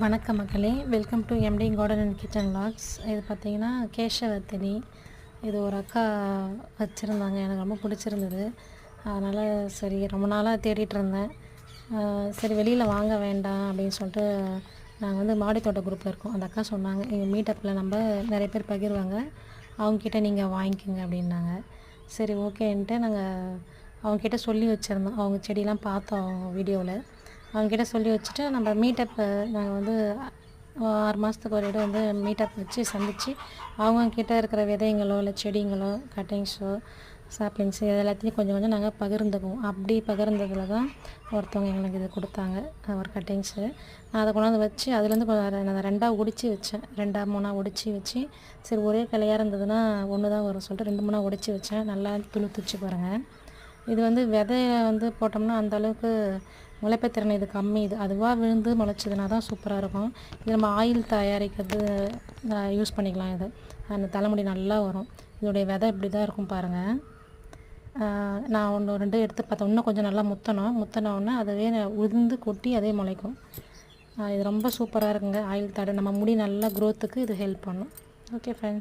வணக்கம் மக்களே, welcome to MT garden and kitchen vlogs. இது பார்த்திங்கன்னா கேஷவர்த்தினி. இது ஒரு அக்கா வச்சுருந்தாங்க, எனக்கு ரொம்ப பிடிச்சிருந்தது. அதனால் சரி ரொம்ப நாளாக தேடிட்டு இருந்தேன். சரி வெளியில் வாங்க வேண்டாம் அப்படின்னு சொல்லிட்டு நாங்கள் வந்து மாடித்தோட்ட குரூப்பில் இருக்கோம். அந்த அக்கா சொன்னாங்க, எங்கள் மீட்டப்பில் நம்ம நிறைய பேர் பகிர்வாங்க, அவங்கக்கிட்ட நீங்கள் வாங்கிக்கோங்க அப்படின்னாங்க. சரி ஓகேன்ட்டு நாங்கள் அவங்கக்கிட்ட சொல்லி வச்சுருந்தோம். அவங்க செடியெலாம் பார்த்தோம் அவங்க வீடியோவில். அவங்கக்கிட்ட சொல்லி வச்சுட்டு நம்ம மீட்டப்பு நாங்கள் வந்து 6 மாதத்துக்கு ஒரு இடம் வந்து மீட்டப் வச்சு சந்தித்து அவங்கக்கிட்ட இருக்கிற விதைங்களோ இல்லை செடிங்களோ கட்டிங்ஸோ சாப்ளிங்ஸு இது எல்லாத்தையும் கொஞ்சம் கொஞ்சம் நாங்கள் பகிர்ந்துக்குவோம். அப்படி பகிர்ந்ததில் தான் ஒருத்தவங்க எங்களுக்கு இது கொடுத்தாங்க, ஒரு கட்டிங்ஸு. நான் அதை கொண்டாந்து வச்சு அதுலேருந்து நான் 2ஆக ஒடிச்சு வச்சேன். 2ஆ 3ஆ ஒடிச்சு வச்சு சரி ஒரே கிளையாக இருந்ததுன்னா ஒன்று தான் வரும் சொல்லிட்டு 2 3ஆ ஒடிச்சு வச்சேன். நல்லா துளுத்துச்சு பாருங்கள். இது வந்து விதைய வந்து போட்டோம்னா அந்தளவுக்கு முளைப்புத்திறன் இது கம்மி. இது அதுவாக விழுந்து முளைச்சதுனா தான் சூப்பராக இருக்கும். இது நம்ம ஆயில் தயாரிக்கிறது யூஸ் பண்ணிக்கலாம். இது அந்த தலைமுடி நல்லா வரும். இதோடைய விதை இப்படி தான் இருக்கும் பாருங்கள். நான் 1 2 எடுத்து பார்த்தேன். இன்னும் கொஞ்சம் நல்லா முத்தினோடனே அதுவே உதிர்ந்து கொட்டி அதே முளைக்கும். இது ரொம்ப சூப்பராக இருக்குங்க. ஆயில் தடை நம்ம முடி நல்லா க்ரோத்துக்கு இது ஹெல்ப் பண்ணும். Okay friends.